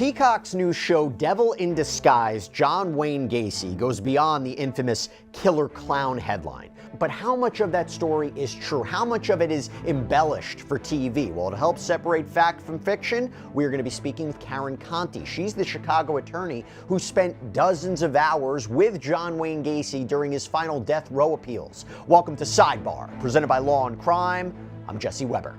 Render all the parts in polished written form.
Peacock's new show, Devil in Disguise, John Wayne Gacy, goes beyond the infamous killer clown headline. But how much of that story is true? How much of it is embellished for TV? Well, to help separate fact from fiction, we're going to be speaking with Conti. She's the Chicago attorney who spent dozens of hours with John Wayne Gacy during his final death row appeals. Welcome to Sidebar, presented by Law&Crime. I'm Jesse Weber.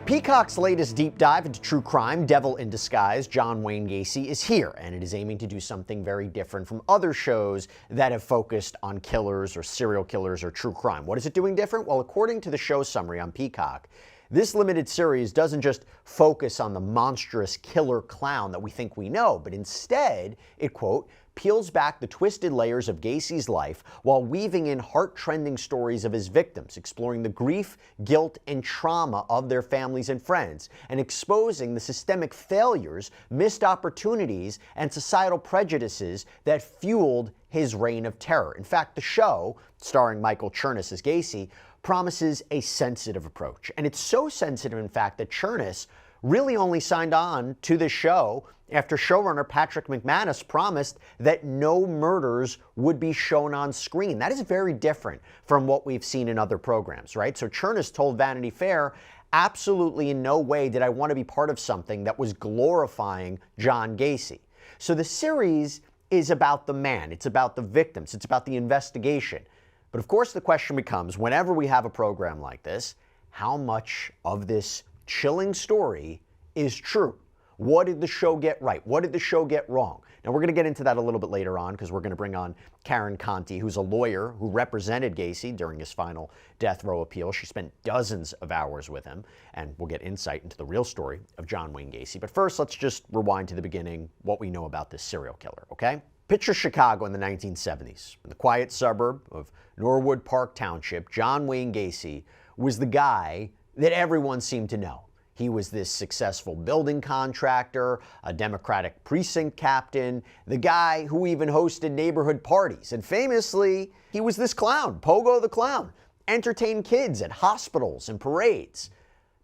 Peacock's latest deep dive into true crime, Devil in Disguise, John Wayne Gacy, is here, and it is aiming to do something very different from other shows that have focused on killers or serial killers or true crime. What is it doing different? Well, according to the show summary on Peacock, this limited series doesn't just focus on the monstrous killer clown that we think we know, but instead, it, quote, peels back the twisted layers of Gacy's life while weaving in heart-trending stories of his victims, exploring the grief, guilt, and trauma of their families and friends, and exposing the systemic failures, missed opportunities, and societal prejudices that fueled his reign of terror. In fact, the show, starring Michael Chernus as Gacy, promises a sensitive approach. And it's so sensitive, in fact, that Chernus really only signed on to the show after showrunner Patrick McManus promised that no murders would be shown on screen. That is very different from what we've seen in other programs, right? So Chernus told Vanity Fair, absolutely in no way did I want to be part of something that was glorifying John Gacy. So the series is about the man, it's about the victims, it's about the investigation. But of course the question becomes, whenever we have a program like this, how much of this chilling story is true? What did the show get right? What did the show get wrong? Now, we're going to get into that a little bit later on because we're going to bring on Conti, who's a lawyer who represented Gacy during his final death row appeal. She spent dozens of hours with him, and we'll get insight into the real story of John Wayne Gacy. But first, let's just rewind to the beginning, what we know about this serial killer, okay? Picture Chicago in the 1970s. In the quiet suburb of Norwood Park Township, John Wayne Gacy was the guy that everyone seemed to know. He was this successful building contractor, a Democratic precinct captain, the guy who even hosted neighborhood parties. And famously, he was this clown, Pogo the Clown, entertained kids at hospitals and parades.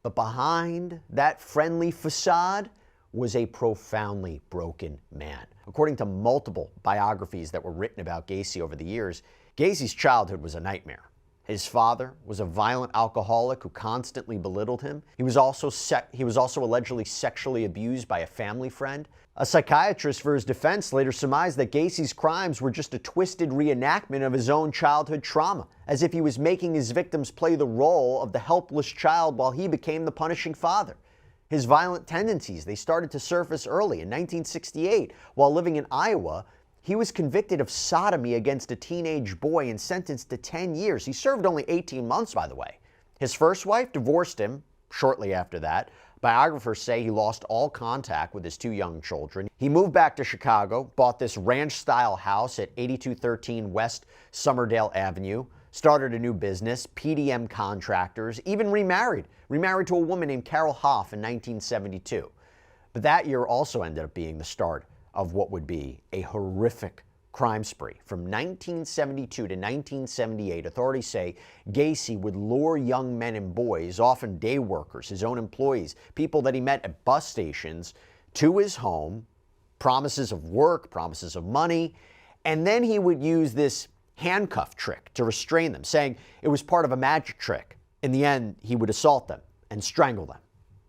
But behind that friendly facade was a profoundly broken man. According to multiple biographies that were written about Gacy over the years, Gacy's childhood was a nightmare. His father was a violent alcoholic who constantly belittled him. He was also allegedly sexually abused by a family friend. A psychiatrist for his defense later surmised that Gacy's crimes were just a twisted reenactment of his own childhood trauma, as if he was making his victims play the role of the helpless child while he became the punishing father. His violent tendencies, they started to surface early. In 1968, while living in Iowa, he was convicted of sodomy against a teenage boy and sentenced to 10 years. He served only 18 months, by the way. His first wife divorced him shortly after that. Biographers say he lost all contact with his two young children. He moved back to Chicago, bought this ranch-style house at 8213 West Summerdale Avenue, started a new business, PDM Contractors, even remarried to a woman named Carol Hoff in 1972. But that year also ended up being the start of what would be a horrific crime spree. From 1972 to 1978, authorities say Gacy would lure young men and boys, often day workers, his own employees, people that he met at bus stations, to his home, promises of work, promises of money, and then he would use this handcuff trick to restrain them, saying it was part of a magic trick. In the end, he would assault them and strangle them.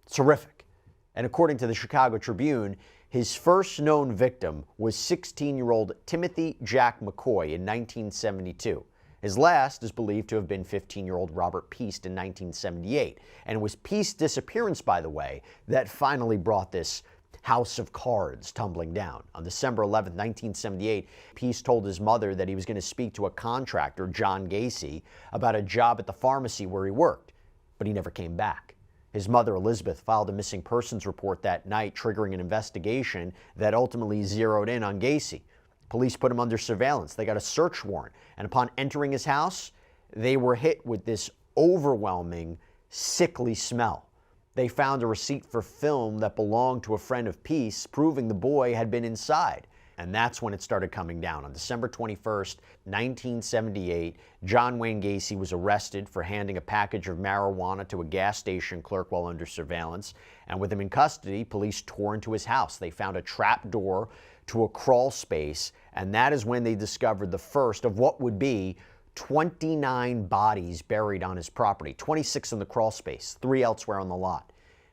It's horrific. And according to the Chicago Tribune, his first known victim was 16-year-old Timothy Jack McCoy in 1972. His last is believed to have been 15-year-old Robert Peast in 1978. And it was Peast's disappearance, by the way, that finally brought this house of cards tumbling down. On December 11, 1978, Peast told his mother that he was going to speak to a contractor, John Gacy, about a job at the pharmacy where he worked, but he never came back. His mother, Elizabeth, filed a missing persons report that night, triggering an investigation that ultimately zeroed in on Gacy. Police put him under surveillance. They got a search warrant, and upon entering his house, they were hit with this overwhelming, sickly smell. They found a receipt for film that belonged to a friend of Peace, proving the boy had been inside. And that's when it started coming down. On December 21st, 1978, John Wayne Gacy was arrested for handing a package of marijuana to a gas station clerk while under surveillance. And with him in custody, police tore into his house. They found a trap door to a crawl space, and that is when they discovered the first of what would be 29 bodies buried on his property, 26 in the crawl space, 3 elsewhere on the lot.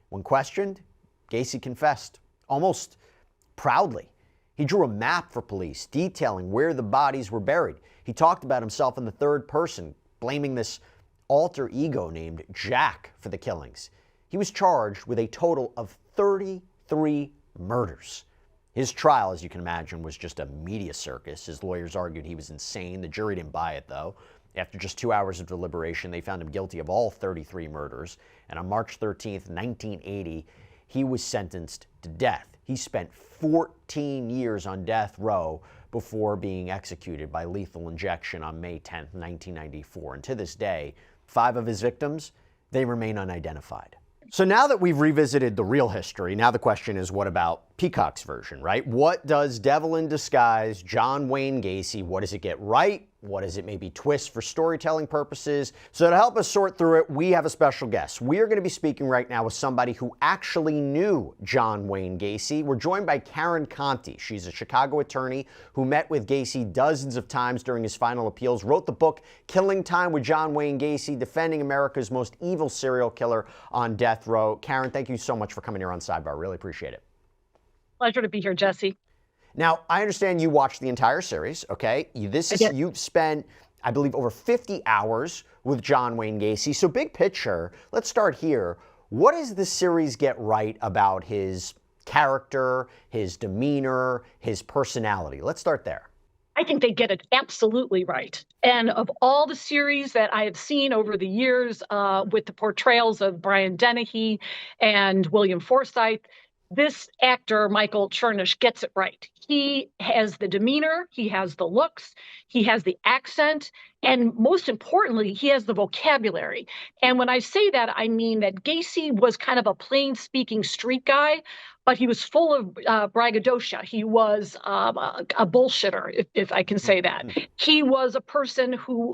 When questioned, Gacy confessed, almost proudly. He drew a map for police detailing where the bodies were buried. He talked about himself in the third person, blaming this alter ego named Jack for the killings. He was charged with a total of 33 murders. His trial, as you can imagine, was just a media circus. His lawyers argued he was insane. The jury didn't buy it, though. After just 2 hours of deliberation, they found him guilty of all 33 murders. And on March 13th, 1980, he was sentenced to death. He spent 14 years on death row before being executed by lethal injection on May 10th, 1994. And to this day, 5 of his victims, they remain unidentified. So now that we've revisited the real history, now the question is, what about Peacock's version, right? What does Devil in Disguise, John Wayne Gacy, what does it get right? What does it maybe twist for storytelling purposes? So to help us sort through it, we have a special guest. We are going to be speaking right now with somebody who actually knew John Wayne Gacy. We're joined by Conti. She's a Chicago attorney who met with Gacy dozens of times during his final appeals, wrote the book Killing Time with John Wayne Gacy, defending America's most evil serial killer on death row. Karen, thank you so much for coming here on Sidebar. Really appreciate it. Pleasure to be here, Jesse. Now, I understand you watched the entire series, okay? You've spent, I believe, over 50 hours with John Wayne Gacy. So big picture, let's start here. What does the series get right about his character, his demeanor, his personality? Let's start there. I think they get it absolutely right. And of all the series that I have seen over the years with the portrayals of Brian Dennehy and William Forsythe, this actor, Michael Chernish, gets it right. He has the demeanor, he has the looks, he has the accent, and most importantly, he has the vocabulary. And when I say that, I mean that Gacy was kind of a plain-speaking street guy, but he was full of braggadocio. He was a bullshitter, if I can say that. He was a person who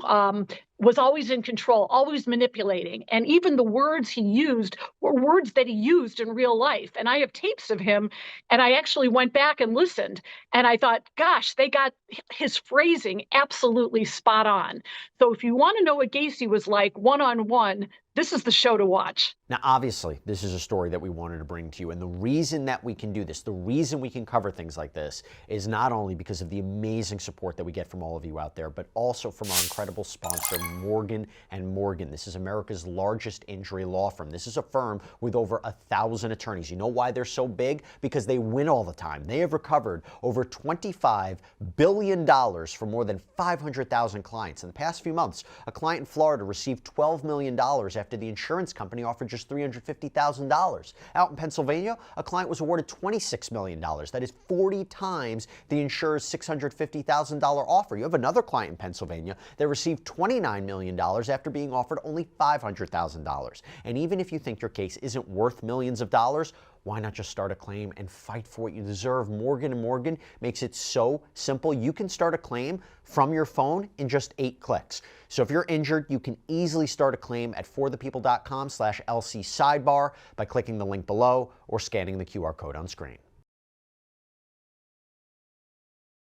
was always in control, always manipulating. And even the words he used were words that he used in real life. And I have tapes of him, and I actually went back and listened. And I thought, gosh, they got his phrasing absolutely spot on. So if you want to know what Gacy was like one-on-one, this is the show to watch. Now, obviously, this is a story that we wanted to bring to you. And the reason that we can do this, the reason we can cover things like this, is not only because of the amazing support that we get from all of you out there, but also from our incredible sponsor, Morgan & Morgan. This is America's largest injury law firm. This is a firm with over 1,000 attorneys. You know why they're so big? Because they win all the time. They have recovered over $25 billion for more than 500,000 clients. In the past few months, a client in Florida received $12 million after the insurance company offered just $350,000. Out in Pennsylvania, a client was awarded $26 million. That is 40 times the insurer's $650,000 offer. You have another client in Pennsylvania that received $29 million after being offered only $500,000. And even if you think your case isn't worth millions of dollars, why not just start a claim and fight for what you deserve? Morgan & Morgan makes it so simple. You can start a claim from your phone in just 8 clicks. So if you're injured, you can easily start a claim at forthepeople.com/LC Sidebar by clicking the link below or scanning the QR code on screen.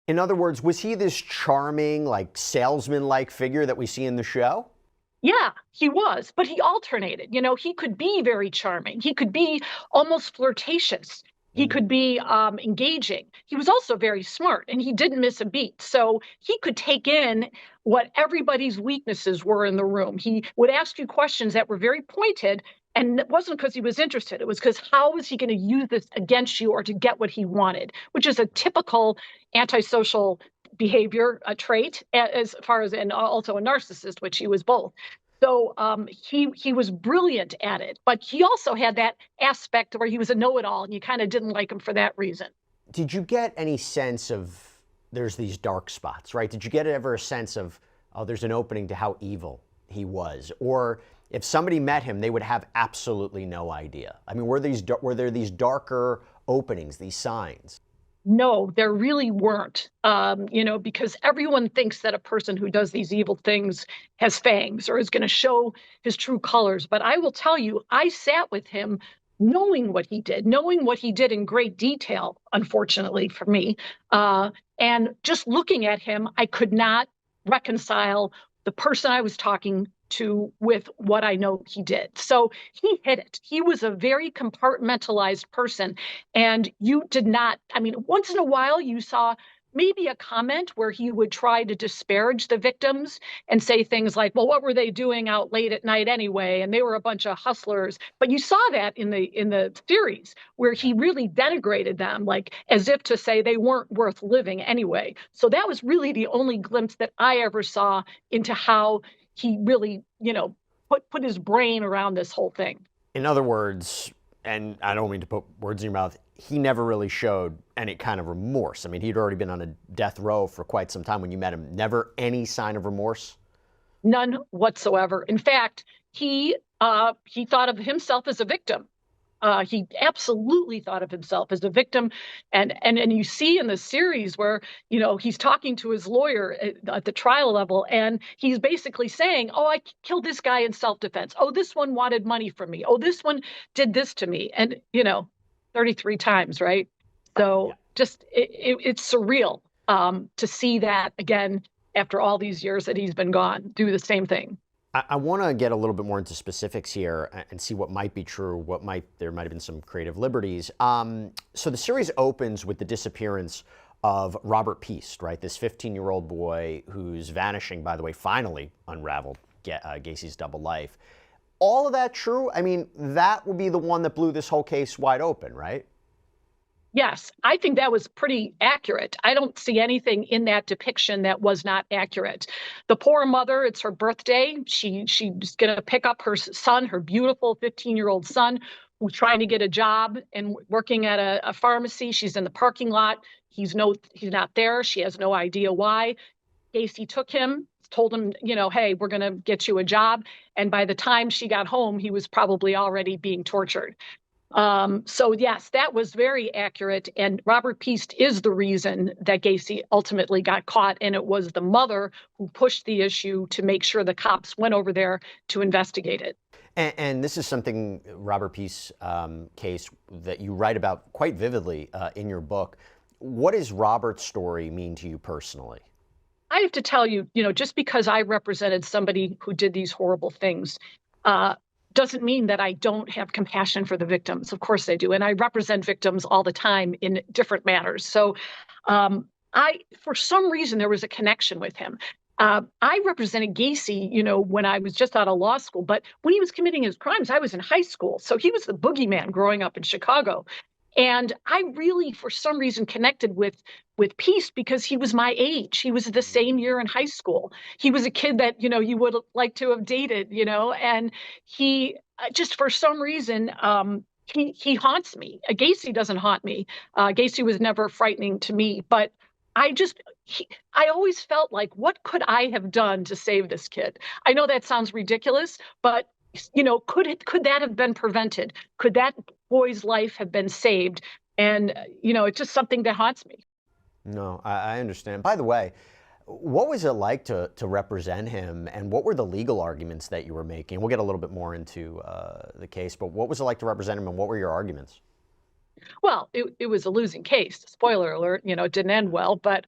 In other words, was he this charming, salesman-like figure that we see in the show? Yeah, he was, but he alternated. You know, he could be very charming. He could be almost flirtatious. He could be engaging. He was also very smart, and he didn't miss a beat. So he could take in what everybody's weaknesses were in the room. He would ask you questions that were very pointed, and it wasn't because he was interested. It was because how was he going to use this against you or to get what he wanted, which is a typical antisocial behavior, a trait, as far as, and also a narcissist, which he was both. So he was brilliant at it, but he also had that aspect where he was a know-it-all, and you kind of didn't like him for that reason. Did you get any sense of there's these dark spots, right? Did you get ever a sense of, oh, there's an opening to how evil he was? Or if somebody met him, they would have absolutely no idea. I mean, were there these darker openings, these signs? No, there really weren't, because everyone thinks that a person who does these evil things has fangs or is going to show his true colors. But I will tell you, I sat with him knowing what he did in great detail, unfortunately for me. And just looking at him, I could not reconcile the person I was talking to with what I know he did. So he hid it. He was a very compartmentalized person. And you did not, I mean, once in a while you saw maybe a comment where he would try to disparage the victims and say things like, well, what were they doing out late at night anyway? And they were a bunch of hustlers. But you saw that in the series where he really denigrated them, like as if to say they weren't worth living anyway. So that was really the only glimpse that I ever saw into how he really, put his brain around this whole thing. In other words, and I don't mean to put words in your mouth, he never really showed any kind of remorse. I mean, he'd already been on a death row for quite some time when you met him. Never any sign of remorse? None whatsoever. In fact, he thought of himself as a victim. He absolutely thought of himself as a victim, and you see in the series where he's talking to his lawyer at the trial level, and he's basically saying, "Oh, I killed this guy in self-defense. Oh, this one wanted money from me. Oh, this one did this to me," and 33 times, right? So just it's surreal to see that again after all these years that he's been gone, do the same thing. I want to get a little bit more into specifics here and see what might be true, there might have been some creative liberties. So the series opens with the disappearance of Robert Piest, right? This 15-year-old boy who's vanishing, by the way, finally unraveled Gacy's double life. All of that true? I mean, that would be the one that blew this whole case wide open, right? Yes, I think that was pretty accurate. I don't see anything in that depiction that was not accurate. The poor mother, it's her birthday. She's going to pick up her son, her beautiful 15-year-old son, who's trying to get a job and working at a pharmacy. She's in the parking lot. He's not there. She has no idea why. Gacy took him, told him, hey, we're going to get you a job. And by the time she got home, he was probably already being tortured. So yes, that was very accurate. And Robert Piest is the reason that Gacy ultimately got caught. And it was the mother who pushed the issue to make sure the cops went over there to investigate it. And this is something, Robert Piest's case, that you write about quite vividly in your book. What does Robert's story mean to you personally? I have to tell you, just because I represented somebody who did these horrible things, doesn't mean that I don't have compassion for the victims. Of course I do. And I represent victims all the time in different manners. So for some reason, there was a connection with him. I represented Gacy, when I was just out of law school. But when he was committing his crimes, I was in high school. So he was the boogeyman growing up in Chicago. And I really, for some reason, connected with Piest because he was my age. He was the same year in high school. He was a kid that, you would like to have dated, and he just for some reason, he haunts me. Gacy doesn't haunt me. Gacy was never frightening to me, but I always felt like, what could I have done to save this kid? I know that sounds ridiculous, but could that have been prevented? Could that boy's life have been saved? And, it's just something that haunts me. No, I understand. By the way, what was it like to represent him, and what were the legal arguments that you were making? We'll get a little bit more into the case, but what was it like to represent him, and what were your arguments? Well, it was a losing case. Spoiler alert, it didn't end well, but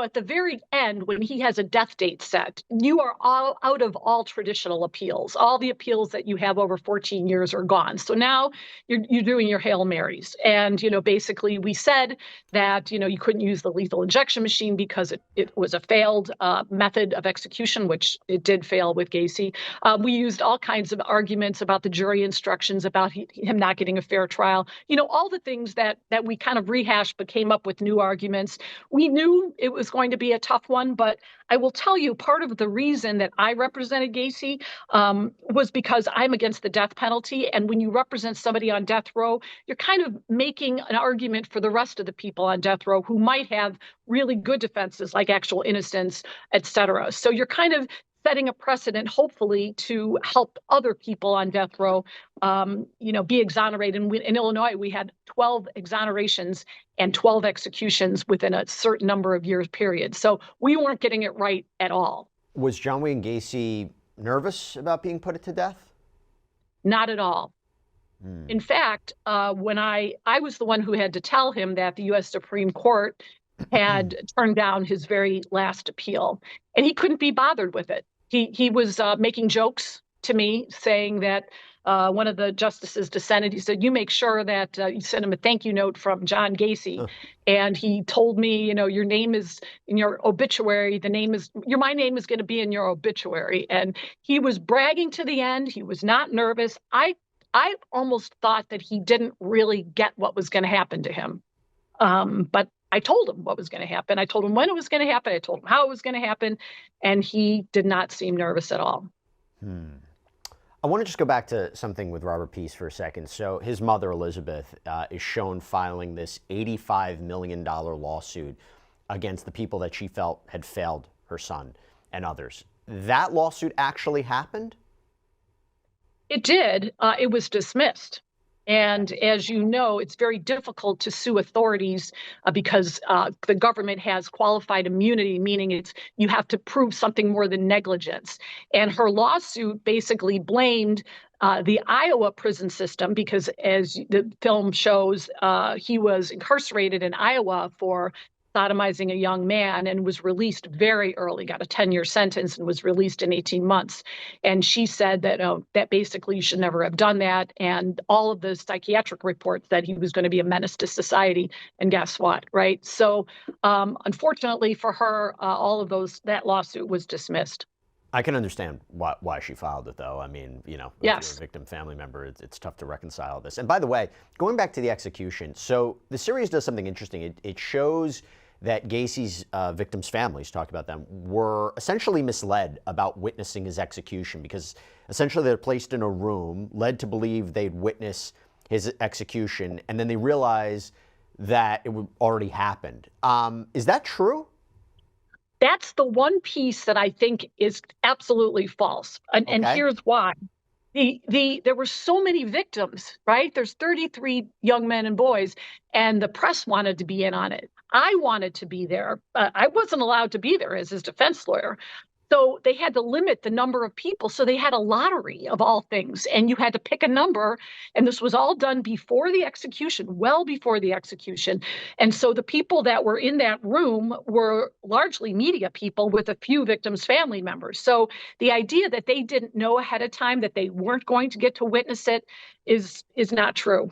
at the very end, when he has a death date set, you are all out of all traditional appeals. All the appeals that you have over 14 years are gone. So now you're doing your Hail Marys. And, basically we said that, you couldn't use the lethal injection machine because it was a failed method of execution, which it did fail with Gacy. We used all kinds of arguments about the jury instructions, about him not getting a fair trial. All the things that we kind of rehashed but came up with new arguments. We knew it was going to be a tough one, but I will tell you, part of the reason that I represented Gacy was because I'm against the death penalty. And when you represent somebody on death row, you're kind of making an argument for the rest of the people on death row who might have really good defenses like actual innocence, et cetera. So you're kind of setting a precedent, hopefully, to help other people on death row, be exonerated. And in Illinois, we had 12 exonerations and 12 executions within a certain number of years period. So we weren't getting it right at all. Was John Wayne Gacy nervous about being put to death? Not at all. In fact, when I was the one who had to tell him that the U.S. Supreme Court had turned down his very last appeal, and he couldn't be bothered with it. He was making jokes to me, saying that one of the justices dissented. He said, "You make sure that you send him a thank you note from John Gacy." And he told me, your name is in your obituary. My name is going to be in your obituary. And he was bragging to the end. He was not nervous. I almost thought that he didn't really get what was going to happen to him. But I told him what was going to happen. I told him when it was going to happen. I told him how it was going to happen. And he did not seem nervous at all. I want to just go back to something with Robert Peace for a second. So his mother, Elizabeth, is shown filing this $85 million lawsuit against the people that she felt had failed her son and others. That lawsuit actually happened? It did. It was dismissed. And as you know, it's very difficult to sue authorities because the government has qualified immunity, meaning you have to prove something more than negligence. And her lawsuit basically blamed the Iowa prison system because, as the film shows, he was incarcerated in Iowa for sodomizing a young man and was released very early, got a 10-year sentence and was released in 18 months. And she said that that basically you should never have done that. And all of the psychiatric reports said he was going to be a menace to society. And guess what, right? So unfortunately for her, all of that lawsuit was dismissed. I can understand why she filed it, though. I mean, if Yes. you're a victim family member, it's tough to reconcile this. And by the way, going back to the execution, so the series does something interesting. It shows that Gacy's victims' families, talked about them, were essentially misled about witnessing his execution because essentially they're placed in a room, led to believe they'd witness his execution, and then they realize that it already happened. Is that true? That's the one piece that I think is absolutely false. And here's why. There were so many victims, right? There's 33 young men and boys, and the press wanted to be in on it. I wanted to be there. I wasn't allowed to be there as his defense lawyer. So they had to limit the number of people. So they had a lottery of all things, and you had to pick a number. And this was all done before the execution, well before the execution. And so the people that were in that room were largely media people with a few victims' family members. So the idea that they didn't know ahead of time that they weren't going to get to witness it is not true.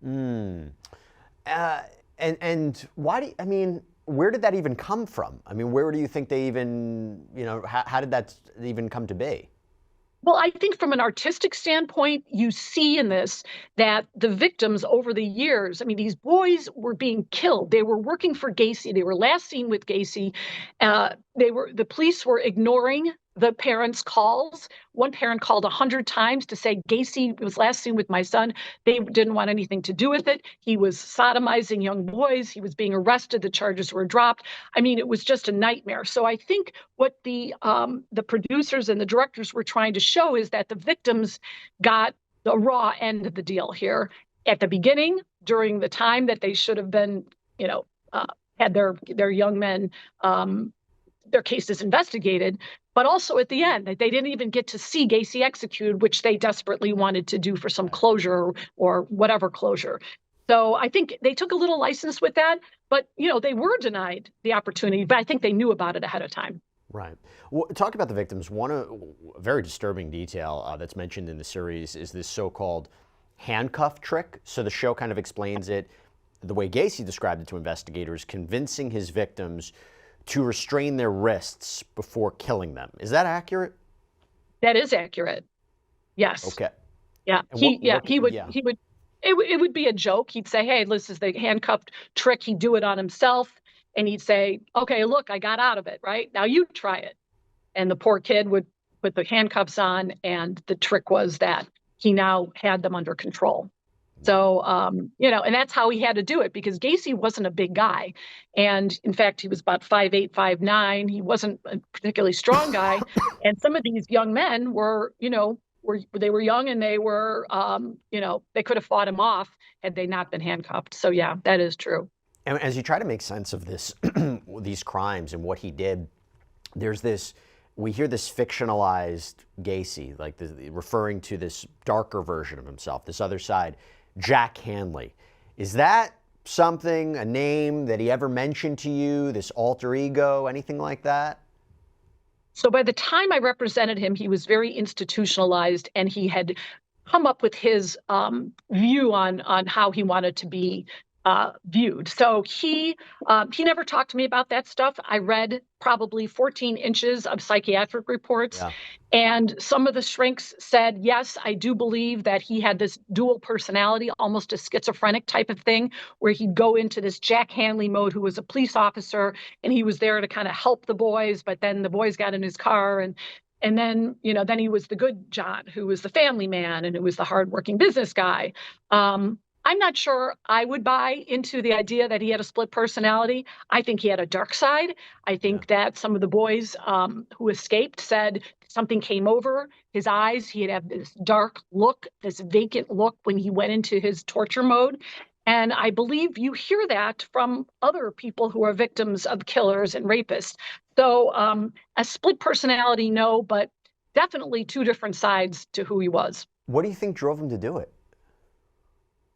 And why where did that even come from? I mean, where do you think they even, how did that even come to be? Well, I think from an artistic standpoint, you see in this that the victims over the years, these boys were being killed. They were working for Gacy. They were last seen with Gacy. The police were ignoring the parents' calls. One parent called 100 times to say Gacy was last seen with my son. They didn't want anything to do with it. He was sodomizing young boys. He was being arrested. The charges were dropped. It was just a nightmare. So I think what the producers and the directors were trying to show is that the victims got the raw end of the deal here at the beginning, during the time that they should have been, had their young men, their cases investigated, but also at the end, that they didn't even get to see Gacy executed, which they desperately wanted to do for some closure or whatever closure. So I think they took a little license with that, but they were denied the opportunity, but I think they knew about it ahead of time. Right. Well, talk about the victims. One very disturbing detail that's mentioned in the series is this so-called handcuff trick. So the show kind of explains it the way Gacy described it to investigators, convincing his victims to restrain their wrists before killing them. Is that accurate? That is accurate. Yes. Okay. Yeah. He would. It would be a joke. He'd say, "Hey, this is the handcuffed trick." He'd do it on himself, and he'd say, "Okay, look, I got out of it. Right now, you try it." And the poor kid would put the handcuffs on, and the trick was that he now had them under control. So, and that's how he had to do it because Gacy wasn't a big guy. And in fact, he was about 5'8", 5'9". He wasn't a particularly strong guy. And some of these young men were, they were young and they were, they could have fought him off had they not been handcuffed. So, yeah, that is true. And as you try to make sense of this, these crimes and what he did, we hear this fictionalized Gacy, like referring to this darker version of himself, this other side, Jack Hanley. Is that something, a name that he ever mentioned to you, this alter ego, anything like that? So by the time I represented him, he was very institutionalized and he had come up with his view on how he wanted to be viewed. So he never talked to me about that stuff. I read probably 14 inches of psychiatric reports. Yeah. And some of the shrinks said, yes, I do believe that he had this dual personality, almost a schizophrenic type of thing, where he'd go into this Jack Hanley mode, who was a police officer, and he was there to kind of help the boys, but then the boys got in his car and then, then he was the good John, who was the family man and who was the hardworking business guy. I'm not sure I would buy into the idea that he had a split personality. I think he had a dark side. I think that some of the boys who escaped said something came over his eyes. He'd have this dark look, this vacant look when he went into his torture mode. And I believe you hear that from other people who are victims of killers and rapists. So a split personality, no, but definitely two different sides to who he was. What do you think drove him to do it?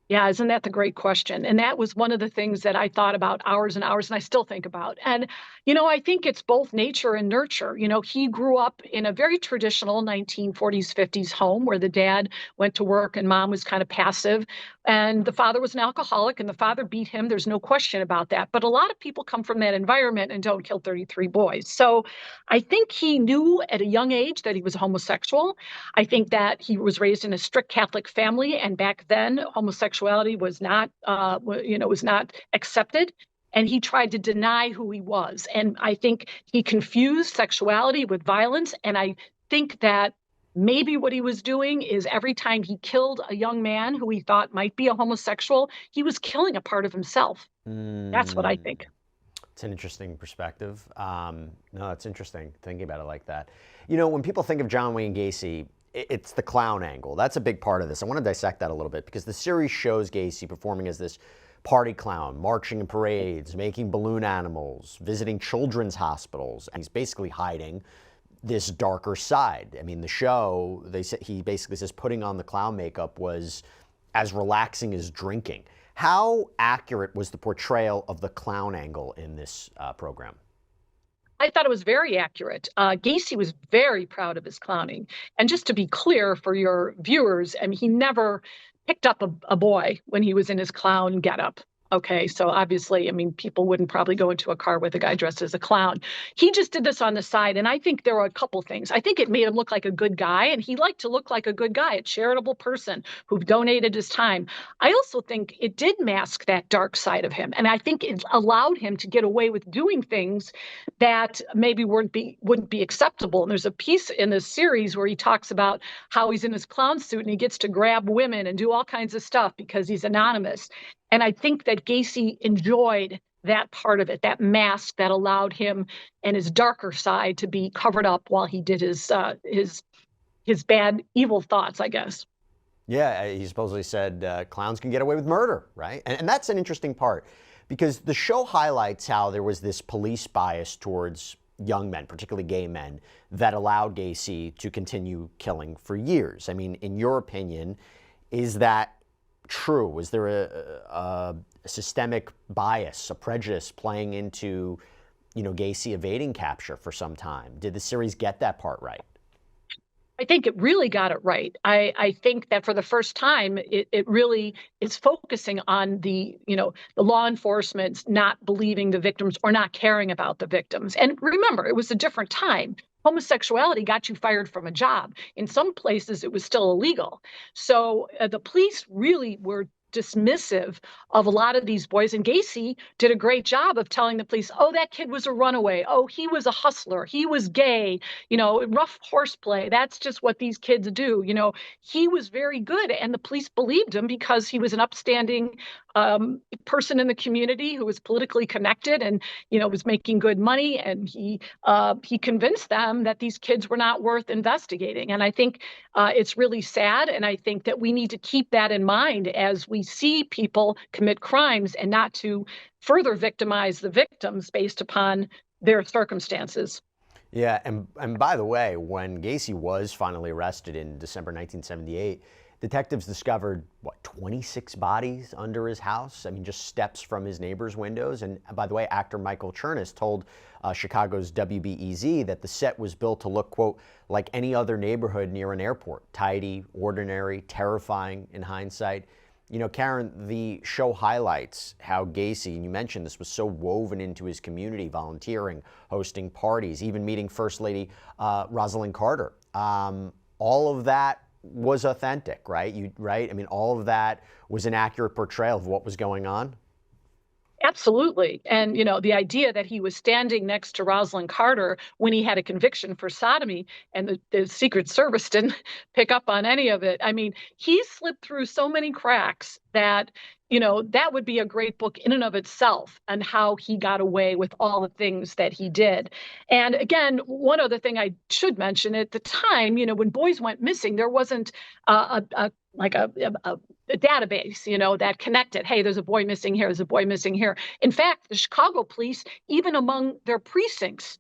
Yeah, isn't that the great question? And that was one of the things that I thought about hours and hours, and I still think about. And, I think it's both nature and nurture. He grew up in a very traditional 1940s, 50s home where the dad went to work and mom was kind of passive. And the father was an alcoholic and the father beat him. There's no question about that. But a lot of people come from that environment and don't kill 33 boys. So I think he knew at a young age that he was homosexual. I think that he was raised in a strict Catholic family. And back then, homosexuality was not accepted. And he tried to deny who he was. And I think he confused sexuality with violence. And I think that maybe what he was doing is every time he killed a young man who he thought might be a homosexual, he was killing a part of himself. That's what I think. It's an interesting perspective. No, it's interesting thinking about it like that. When people think of John Wayne Gacy, it's the clown angle. That's a big part of this. I want to dissect that a little bit because the series shows Gacy performing as this party clown, marching in parades, making balloon animals, visiting children's hospitals, and he's basically hiding this darker side. I mean, the show, he basically says putting on the clown makeup was as relaxing as drinking. How accurate was the portrayal of the clown angle in this program? I thought it was very accurate. Gacy was very proud of his clowning. And just to be clear for your viewers, I mean, he never picked up a boy when he was in his clown getup. Okay, so obviously, I mean, people wouldn't probably go into a car with a guy dressed as a clown. He just did this on the side, and I think there were a couple things. I think it made him look like a good guy, and he liked to look like a good guy, a charitable person who donated his time. I also think it did mask that dark side of him, and I think it allowed him to get away with doing things that maybe wouldn't be acceptable. And there's a piece in this series where he talks about how he's in his clown suit and he gets to grab women and do all kinds of stuff because he's anonymous. And I think that Gacy enjoyed that part of it, that mask that allowed him and his darker side to be covered up while he did his bad, evil thoughts, I guess. Yeah, he supposedly said clowns can get away with murder, right? And that's an interesting part because the show highlights how there was this police bias towards young men, particularly gay men, that allowed Gacy to continue killing for years. I mean, in your opinion, is that true? Was there a systemic bias, a prejudice playing into, Gacy evading capture for some time? Did the series get that part right? I think it really got it right. I think that for the first time, it really is focusing on the law enforcement not believing the victims or not caring about the victims. And remember, it was a different time. Homosexuality got you fired from a job. In some places, it was still illegal. So the police really were dismissive of a lot of these boys. And Gacy did a great job of telling the police, oh, that kid was a runaway. Oh, he was a hustler. He was gay, rough horseplay. That's just what these kids do. He was very good. And the police believed him because he was an upstanding person in the community who was politically connected and, was making good money. And he convinced them that these kids were not worth investigating. And I think it's really sad. And I think that we need to keep that in mind as we see people commit crimes, and not to further victimize the victims based upon their circumstances. Yeah, and by the way, when Gacy was finally arrested in December 1978, detectives discovered, 26 bodies under his house? I mean, just steps from his neighbors' windows. And by the way, actor Michael Chernus told Chicago's WBEZ that the set was built to look, quote, like any other neighborhood near an airport. Tidy, ordinary, terrifying in hindsight. Karen, the show highlights how Gacy, and you mentioned this, was so woven into his community, volunteering, hosting parties, even meeting First Lady Rosalynn Carter. All of that was authentic, right? Right? I mean, all of that was an accurate portrayal of what was going on. Absolutely. And, the idea that he was standing next to Rosalynn Carter when he had a conviction for sodomy, and the Secret Service didn't pick up on any of it. I mean, he slipped through so many cracks that, that would be a great book in and of itself, and how he got away with all the things that he did. And again, one other thing I should mention, at the time, when boys went missing, there wasn't a database, that connected. Hey, there's a boy missing here. There's a boy missing here. In fact, the Chicago police, even among their precincts,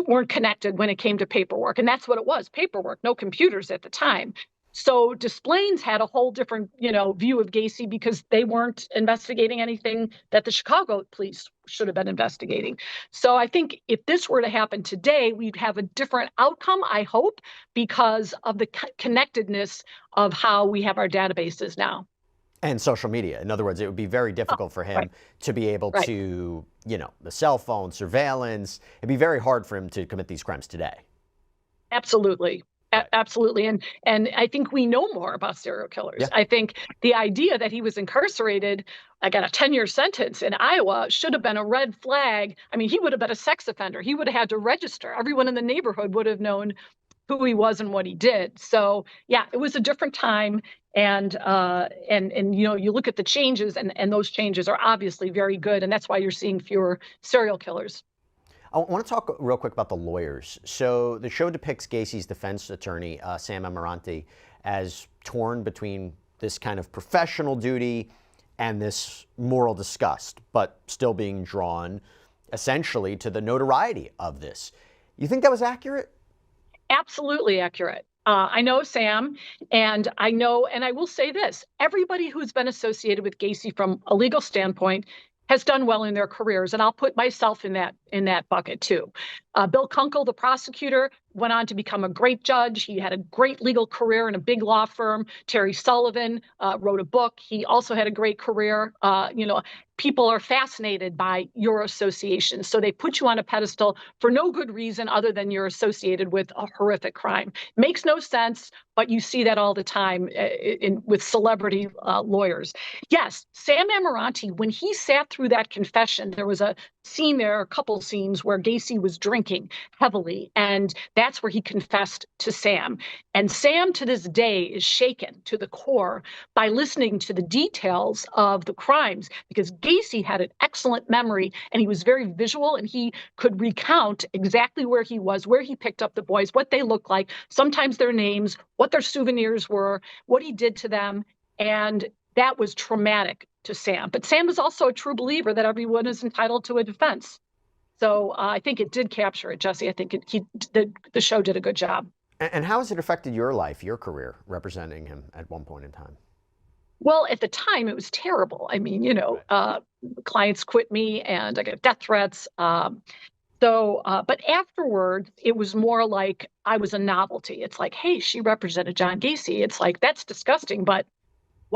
weren't connected when it came to paperwork. And that's what it was, paperwork, no computers at the time. So Des Plaines had a whole different, view of Gacy, because they weren't investigating anything that the Chicago police should have been investigating. So I think if this were to happen today, we'd have a different outcome, I hope, because of the connectedness of how we have our databases now. And social media. In other words, it would be very difficult for him to be able to, the cell phone, surveillance. It'd be very hard for him to commit these crimes today. Absolutely. Absolutely. And I think we know more about serial killers. Yeah. I think the idea that he was incarcerated, I got a 10-year sentence in Iowa, should have been a red flag. I mean, he would have been a sex offender. He would have had to register. Everyone in the neighborhood would have known who he was and what he did. So yeah, it was a different time. And you look at the changes, and those changes are obviously very good. And that's why you're seeing fewer serial killers. I want to talk real quick about the lawyers. So the show depicts Gacy's defense attorney, Sam Amirante, as torn between this kind of professional duty and this moral disgust, but still being drawn essentially to the notoriety of this. You think that was accurate? Absolutely accurate. I know Sam, and I will say this, everybody who's been associated with Gacy from a legal standpoint has done well in their careers. And I'll put myself in that bucket too. Bill Kunkel, the prosecutor, went on to become a great judge. He had a great legal career in a big law firm. Terry Sullivan wrote a book. He also had a great career. People are fascinated by your association. So they put you on a pedestal for no good reason other than you're associated with a horrific crime. Makes no sense, but you see that all the time with celebrity lawyers. Yes, Sam Amirante, when he sat through that confession, there was a scene there, a couple scenes where Gacy was drinking heavily, and that's where he confessed to Sam. And Sam to this day is shaken to the core by listening to the details of the crimes, because Gacy had an excellent memory and he was very visual, and he could recount exactly where he was, where he picked up the boys, what they looked like, sometimes their names, what their souvenirs were, what he did to them. And that was traumatic to Sam. But Sam is also a true believer that everyone is entitled to a defense. So I think it did capture it, Jesse. I think the show did a good job. And how has it affected your life, your career, representing him at one point in time? Well, at the time, it was terrible. I mean, clients quit me and I got death threats. But afterward, it was more like I was a novelty. It's like, hey, she represented John Gacy. It's like, that's disgusting, but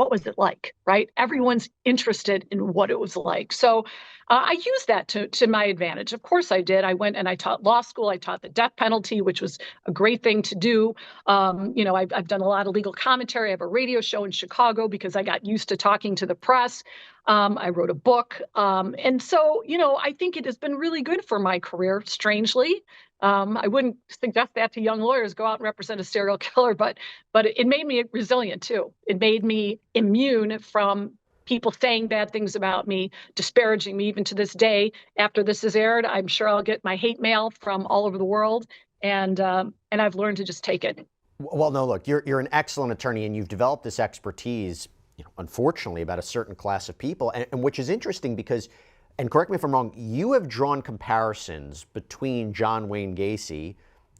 what was it like, right? Everyone's interested in what it was like. So I used that to my advantage. Of course I did. I went and I taught law school. I taught the death penalty, which was a great thing to do. I've done a lot of legal commentary. I have a radio show in Chicago because I got used to talking to the press. I wrote a book. And so, I think it has been really good for my career, strangely. I wouldn't suggest that to young lawyers, go out and represent a serial killer, but it made me resilient too. It made me immune from people saying bad things about me, disparaging me. Even to this day, after this is aired, I'm sure I'll get my hate mail from all over the world, and I've learned to just take it. Well, no, look, you're an excellent attorney, and you've developed this expertise, unfortunately, about a certain class of people, and which is interesting because, and correct me if I'm wrong, you have drawn comparisons between John Wayne Gacy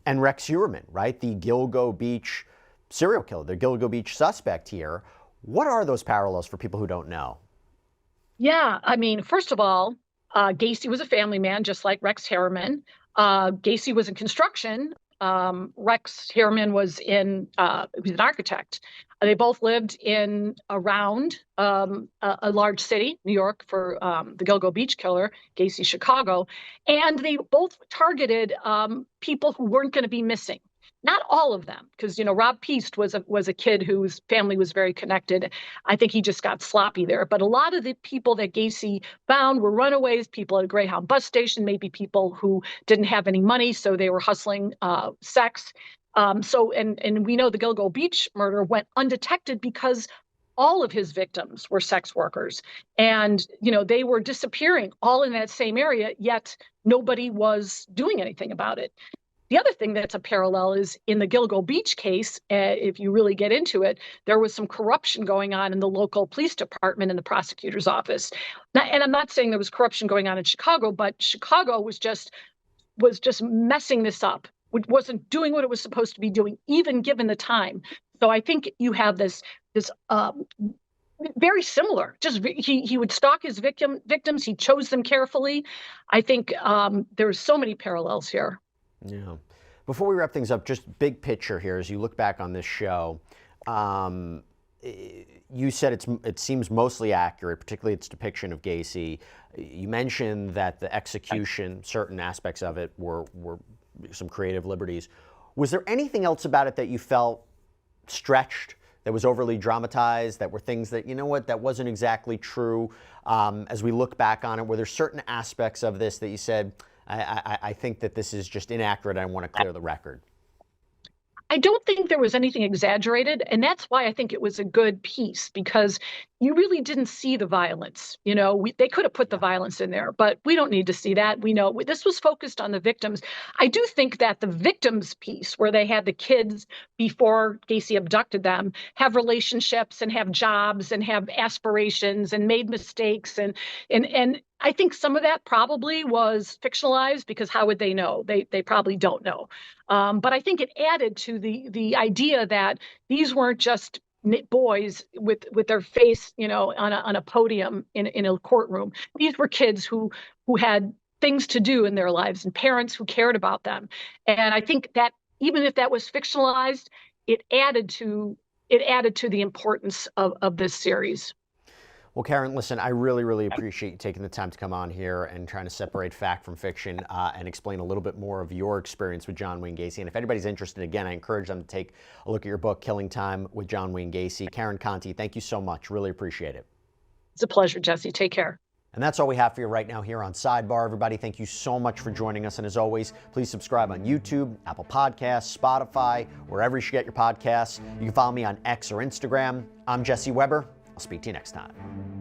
and Rex Heuermann, right? The Gilgo Beach serial killer, the Gilgo Beach suspect here. What are those parallels for people who don't know? Yeah, I mean, first of all, Gacy was a family man, just like Rex Heuermann. Gacy was in construction. Rex Heuermann was he was an architect. They both lived around a large city, New York, for the Gilgo Beach killer, Gacy, Chicago. And they both targeted people who weren't going to be missing. Not all of them, because Rob Peast was a kid whose family was very connected. I think he just got sloppy there. But a lot of the people that Gacy found were runaways, people at a Greyhound bus station, maybe people who didn't have any money, so they were hustling sex. And we know the Gilgo Beach murder went undetected because all of his victims were sex workers, and they were disappearing all in that same area, yet nobody was doing anything about it. The other thing that's a parallel is in the Gilgo Beach case, if you really get into it, there was some corruption going on in the local police department and the prosecutor's office. And I'm not saying there was corruption going on in Chicago, but Chicago was just messing this up. It wasn't doing what it was supposed to be doing, even given the time. So I think you have this very similar. Just he would stalk his victims. He chose them carefully. I think there's so many parallels here. Yeah. Before we wrap things up, just big picture here, as you look back on this show, you said it seems mostly accurate, particularly its depiction of Gacy. You mentioned that the execution, certain aspects of it were some creative liberties. Was there anything else about it that you felt stretched, that was overly dramatized, that were things that, that wasn't exactly true? As we look back on it, were there certain aspects of this that you said, I think that this is just inaccurate. I want to clear the record? I don't think there was anything exaggerated. And that's why I think it was a good piece, because you really didn't see the violence. They could have put the violence in there, but we don't need to see that. We know this was focused on the victims. I do think that the victims piece, where they had the kids before Gacy abducted them, have relationships and have jobs and have aspirations and made mistakes. And I think some of that probably was fictionalized, because how would they know? They probably don't know. But I think it added to the idea that these weren't just boys with their face, on a podium in a courtroom. These were kids who had things to do in their lives and parents who cared about them. And I think that even if that was fictionalized, it added to the importance of this series. Well, Karen, listen, I really, really appreciate you taking the time to come on here and trying to separate fact from fiction and explain a little bit more of your experience with John Wayne Gacy. And if anybody's interested, again, I encourage them to take a look at your book, Killing Time with John Wayne Gacy. Karen Conti, thank you so much. Really appreciate it. It's a pleasure, Jesse. Take care. And that's all we have for you right now here on Sidebar. Everybody, thank you so much for joining us. And as always, please subscribe on YouTube, Apple Podcasts, Spotify, wherever you should get your podcasts. You can follow me on X or Instagram. I'm Jesse Weber. I'll speak to you next time.